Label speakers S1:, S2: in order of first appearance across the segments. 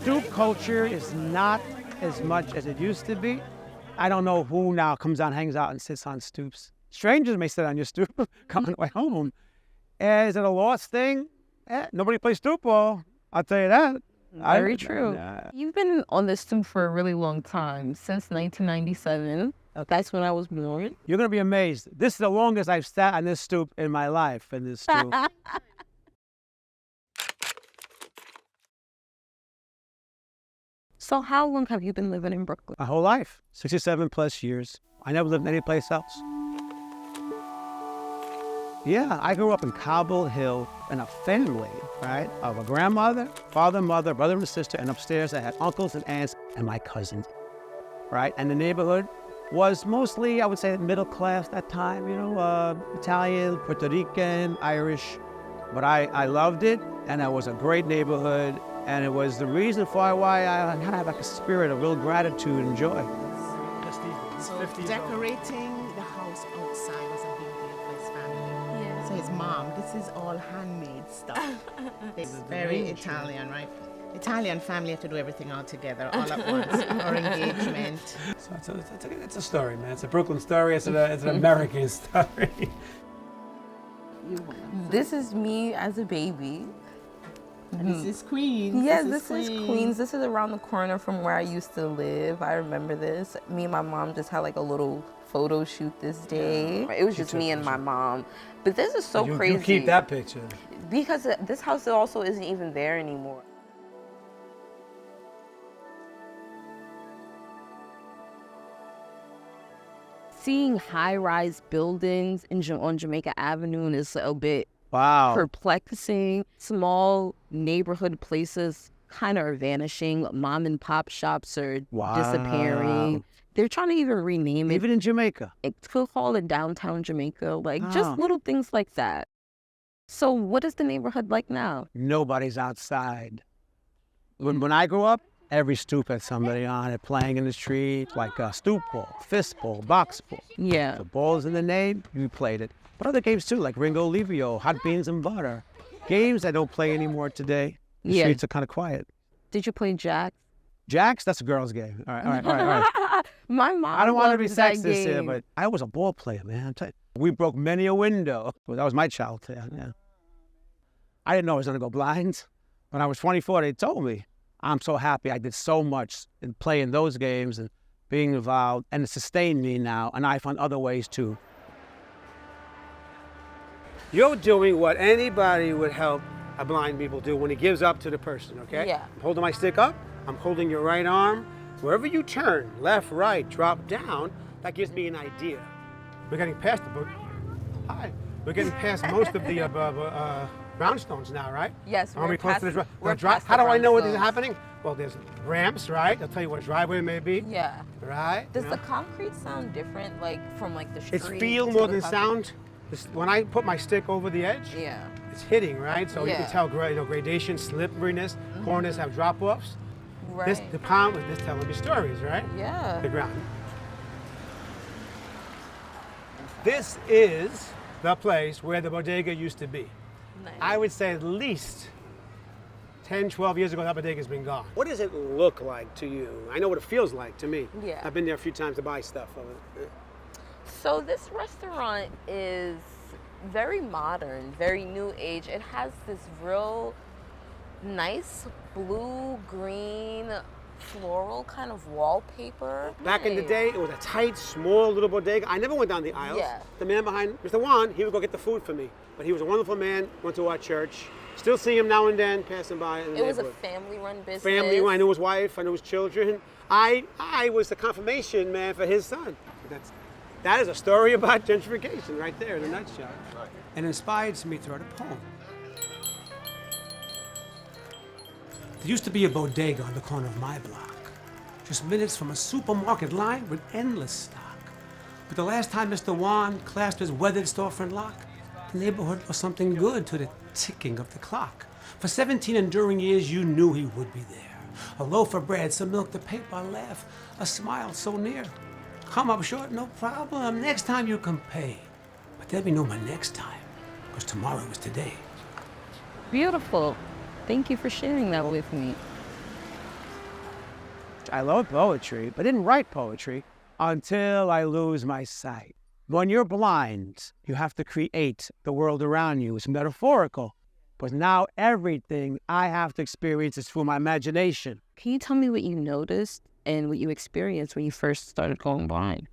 S1: stoop culture is not as much as it used to be. I don't know who now comes out, hangs out, and sits on stoops. Strangers may sit on your stoop coming way home. Is it a lost thing? Nobody plays stoop ball, I'll tell you that.
S2: Very true. You've been on this stoop for a really long time, since 1997. That's when I was born.
S1: You're going to be amazed. This is the longest I've sat on this stoop in my life, in this stoop.
S2: So how long have you been living in Brooklyn?
S1: My whole life, 67 plus years. I never lived anyplace else. Yeah, I grew up in Cobble Hill in a family, right, of a grandmother, father, mother, brother and sister, and upstairs I had uncles and aunts and my cousins, right? And the neighborhood was mostly, I would say, middle class that time, you know, Italian, Puerto Rican, Irish. But I loved it, and it was a great neighborhood, and it was the reason for why I had like a spirit of real gratitude and joy.
S3: So decorating the house outside was a big deal for his family. Yeah. So his mom, this is all handmade stuff. It's very Italian, right? Italian family have to do everything all together, all at once, or engagement.
S1: So it's a story, man. It's a Brooklyn story. It's an American story.
S2: This is me as a baby.
S3: And this is Queens.
S2: Yes, this is Queens. This is around the corner from where I used to live. I remember this. Me and my mom just had like a little photo shoot this day. It was just me and my mom. But this is so crazy.
S1: You keep that picture.
S2: Because this house also isn't even there anymore. Seeing high-rise buildings on Jamaica Avenue is a bit perplexing. Small neighborhood places kind of are vanishing. Mom and pop shops are disappearing. They're trying to even rename it.
S1: Even in Jamaica.
S2: It could call it downtown Jamaica, like just little things like that. So what is the neighborhood like now?
S1: Nobody's outside. When I grew up, every stoop had somebody on it playing in the street, like a stoop ball, fist ball, box ball.
S2: Yeah.
S1: The ball's in the name, you played it. But other games too, like Ringo Livio, Hot Beans and Butter. Games that don't play anymore today. The streets are kind of quiet.
S2: Did you play Jacks? Jacks?
S1: That's a girl's game. All right.
S2: My mom
S1: I don't want to be sexist
S2: game.
S1: here, but I was a ball player, man. I'm telling you. We broke many a window. Well, that was my childhood, yeah. I didn't know I was going to go blind. When I was 24, they told me. I'm so happy I did so much in playing those games and being involved, and it sustained me now, and I found other ways too. You're doing what anybody would help a blind people do when he gives up to the person, okay?
S2: Yeah.
S1: I'm holding my stick up, I'm holding your right arm. Wherever you turn, left, right, drop down, that gives me an idea. We're getting past the book. Hi. We're getting past most of the brownstones now, right?
S2: Yes,
S1: we're close to the
S2: past
S1: How do I know what is
S2: brownstones.
S1: happening? Well, there's ramps, right? They'll tell you what a driveway may be.
S2: Yeah.
S1: Right?
S2: Does the concrete sound different, like from like the street?
S1: It's feel more than sound. When I put my stick over the edge, it's hitting, right? So you can tell, gradation, slipperiness, corners have drop-offs.
S2: Right.
S1: The palm is just telling me stories, right?
S2: Yeah.
S1: The ground. This is the place where the bodega used to be.
S2: Nice.
S1: I would say at least 10, 12 years ago, that bodega's been gone. What does it look like to you? I know what it feels like to me.
S2: Yeah.
S1: I've been there a few times to buy stuff.
S2: So this restaurant is very modern, very new age. It has this real nice blue, green, floral kind of wallpaper.
S1: Back in the day, it was a tight, small little bodega. I never went down the aisles.
S2: Yeah.
S1: The man behind, Mr. Juan, he would go get the food for me. But he was a wonderful man, went to our church. Still see him now and then, passing by in the
S2: It was a
S1: neighborhood.
S2: family-run business.
S1: Family, I knew his wife, I knew his children. I was the confirmation man for his son. That is a story about gentrification right there in a nutshell. Right. And inspired me to write a poem. There used to be a bodega on the corner of my block, just minutes from a supermarket line with endless stock. But the last time Mr. Juan clasped his weathered storefront lock, the neighborhood was something good to the ticking of the clock. For 17 enduring years, you knew he would be there. A loaf of bread, some milk to paper, a laugh, a smile so near. Come up short, no problem. Next time you can pay. But there'll be no more next time, because tomorrow is today.
S2: Beautiful. Thank you for sharing that with me.
S1: I love poetry, but didn't write poetry until I lose my sight. When you're blind, you have to create the world around you. It's metaphorical. But now everything I have to experience is through my imagination.
S2: Can you tell me what you noticed and what you experienced when you first started going blind?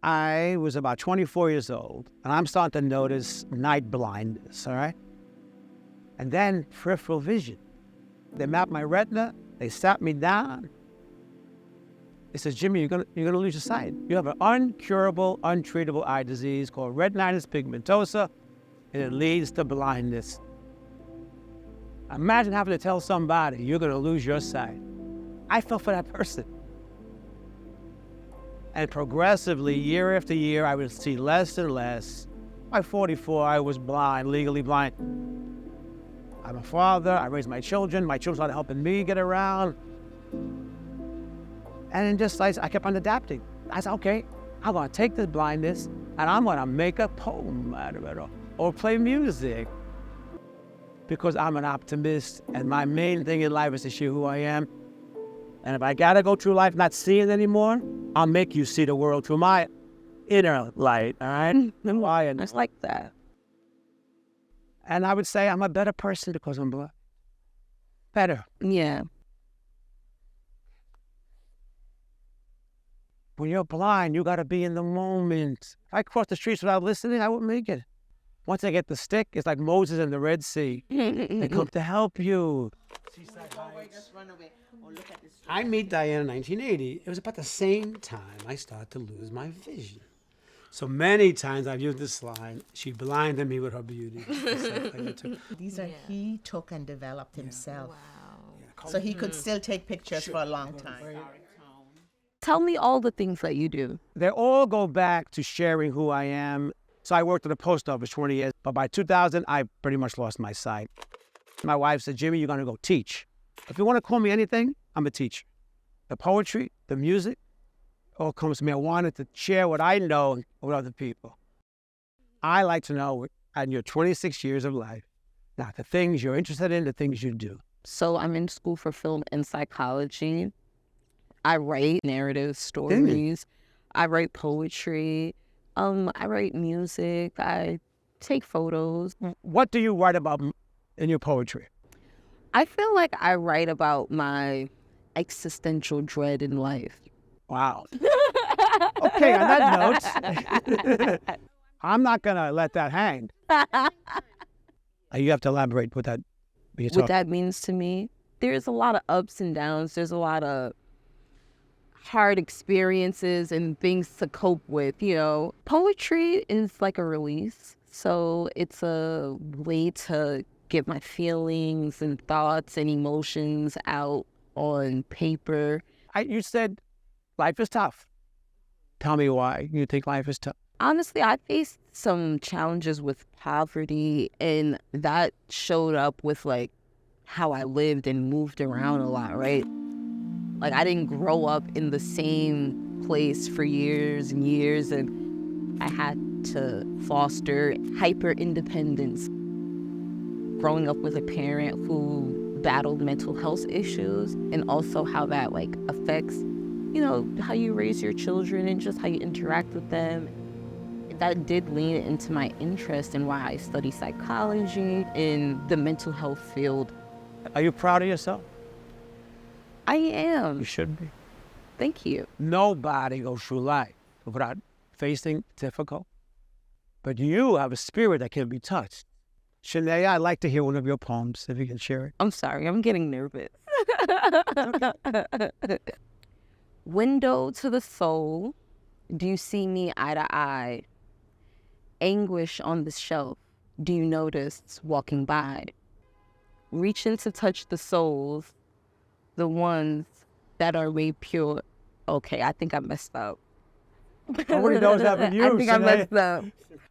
S1: I was about 24 years old, and I'm starting to notice night blindness, all right? And then peripheral vision. They mapped my retina, they sat me down. They said, Jimmy, you're gonna lose your sight. You have an uncurable, untreatable eye disease called retinitis pigmentosa, and it leads to blindness. Imagine having to tell somebody you're gonna lose your sight. I felt for that person. And progressively, year after year, I would see less and less. By 44, I was blind, legally blind. I'm a father, I raised my children started helping me get around. And just I kept on adapting. I said, okay, I'm gonna take this blindness and I'm gonna make a poem out of it or play music. Because I'm an optimist and my main thing in life is to share who I am. And if I gotta go through life not seeing anymore, I'll make you see the world through my inner light, all right?
S2: I just like that.
S1: And I would say I'm a better person because I'm blind. Better.
S2: Yeah.
S1: When you're blind, you gotta be in the moment. If I cross the streets without listening, I wouldn't make it. Once I get the stick, it's like Moses in the Red Sea. They come to help you. I meet Diane in 1980. It was about the same time I started to lose my vision. So many times I've used this line, she blinded me with her beauty.
S3: These are he took and developed himself. Wow. Yeah, so he could still take pictures for a long time.
S2: Tell me all the things that you do.
S1: They all go back to sharing who I am. So I worked at the post office 20 years, but by 2000, I pretty much lost my sight. My wife said, Jimmy, you're gonna go teach. If you wanna call me anything, I'm a teacher. The poetry, the music, all comes to me. I wanted to share what I know with other people. I like to know, in your 26 years of life, now the things you're interested in, the things you do.
S2: So I'm in school for film and psychology. I write narrative stories. I write poetry. I write music. I take photos.
S1: What do you write about in your poetry?
S2: I feel like I write about my existential dread in life.
S1: Wow. Okay, on that note, I'm not going to let that hang. You have to elaborate what that means.
S2: What that means to me? There's a lot of ups and downs. There's a lot of hard experiences and things to cope with, you know. Poetry is like a release. So it's a way to get my feelings and thoughts and emotions out on paper.
S1: You said life is tough. Tell me why you think life is tough.
S2: Honestly, I faced some challenges with poverty, and that showed up with like how I lived and moved around a lot, right? Like I didn't grow up in the same place for years and years, and I had to foster hyper independence. Growing up with a parent who battled mental health issues, and also how that like affects, you know, how you raise your children and just how you interact with them. That did lean into my interest in why I study psychology in the mental health field.
S1: Are you proud of yourself?
S2: I am.
S1: You should be.
S2: Thank you.
S1: Nobody goes through life without facing difficult. But you have a spirit that can be touched. Shanaya, I'd like to hear one of your poems, if you can share it.
S2: I'm sorry, I'm getting nervous. Window to the soul, do you see me eye to eye? Anguish on the shelf, do you notice walking by? Reaching to touch the souls, the ones that are made pure. Okay, I think I messed up.
S1: Nobody knows that but you,
S2: I think I messed up.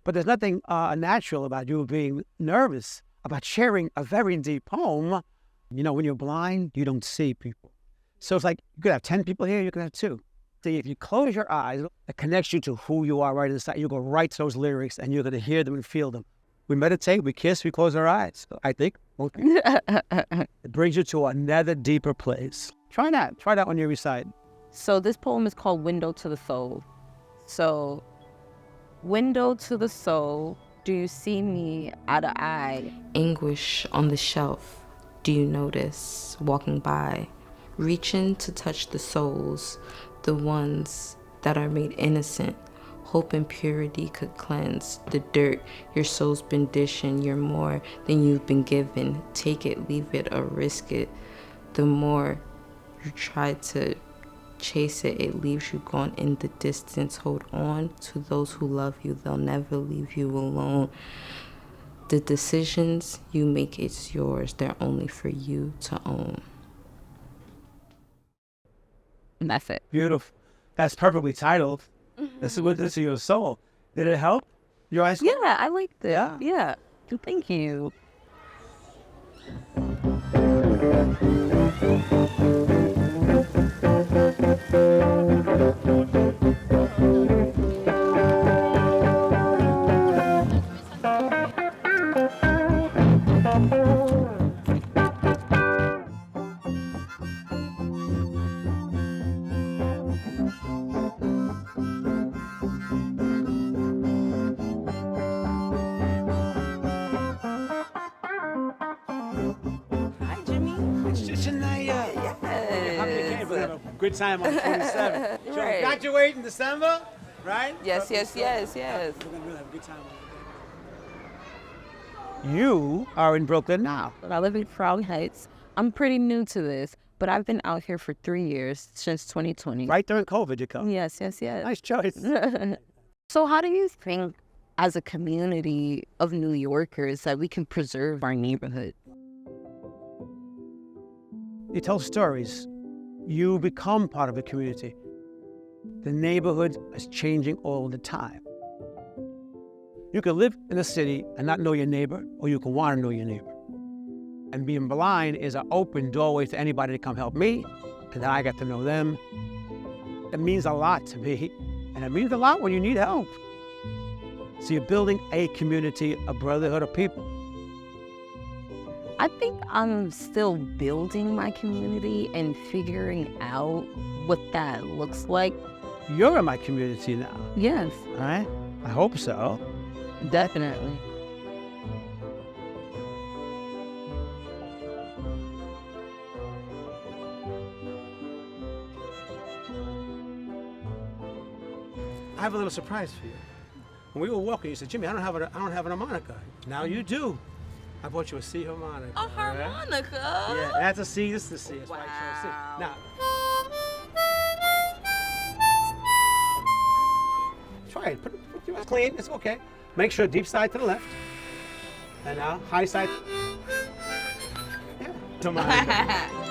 S1: But there's nothing unnatural about you being nervous about sharing a very deep poem. You know, when you're blind, you don't see people. So it's like you could have 10 people here, you could have 2. See, if you close your eyes, it connects you to who you are right inside. You go right to those lyrics and you're going to hear them and feel them. We meditate, we kiss, we close our eyes. I think most people. It brings you to another deeper place.
S4: Try that. Try that when you recite.
S2: So this poem is called Window to the Soul. So, window to the soul, do you see me eye to eye?
S5: Anguish on the shelf, do you notice, walking by, reaching to touch the souls, the ones that are made innocent. Hope and purity could cleanse the dirt your soul's been dishing. You're more than you've been given. Take it, leave it, or risk it. The more you try to chase it, it leaves you gone in the distance. Hold on to those who love you. They'll never leave you alone. The decisions you make, it's yours. They're only for you to own.
S2: And that's it.
S4: Beautiful. That's perfectly titled. This is your soul. Did it help your high school?
S2: Yeah, I liked it. Yeah. Thank you.
S1: Hi, Jimmy. It's Shanaya.
S2: Yes.
S1: We're having a good time on the 27th. So
S2: Right.
S1: graduate in December, right?
S2: Yes.
S1: We're gonna really have a good time on
S4: You are in Brooklyn now.
S2: I live in Crowley Heights. I'm pretty new to this, but I've been out here for 3 years, since 2020.
S4: Right during COVID, you come.
S2: Yes.
S4: Nice choice.
S2: So how do you think, as a community of New Yorkers, that we can preserve our neighborhood?
S4: You tell stories. You become part of the community. The neighborhood is changing all the time. You can live in a city and not know your neighbor, or you can want to know your neighbor. And being blind is an open doorway to anybody to come help me, and then I get to know them. It means a lot to me, and it means a lot when you need help. So you're building a community, a brotherhood of people.
S2: I think I'm still building my community and figuring out what that looks like.
S4: You're in my community now,
S2: Yes,
S4: all right? I hope so.
S2: definitely.
S1: I have a little surprise for you. When we were walking, you said, Jimmy, I don't have an harmonica. Now you do. I bought you a C harmonica.
S2: A harmonica?
S1: Yeah, that's a C. This is a C. That's why I chose C. Now, try it. Put your mouth clean. It's okay. Make sure deep side to the left. And now high side. Yeah. Harmonica.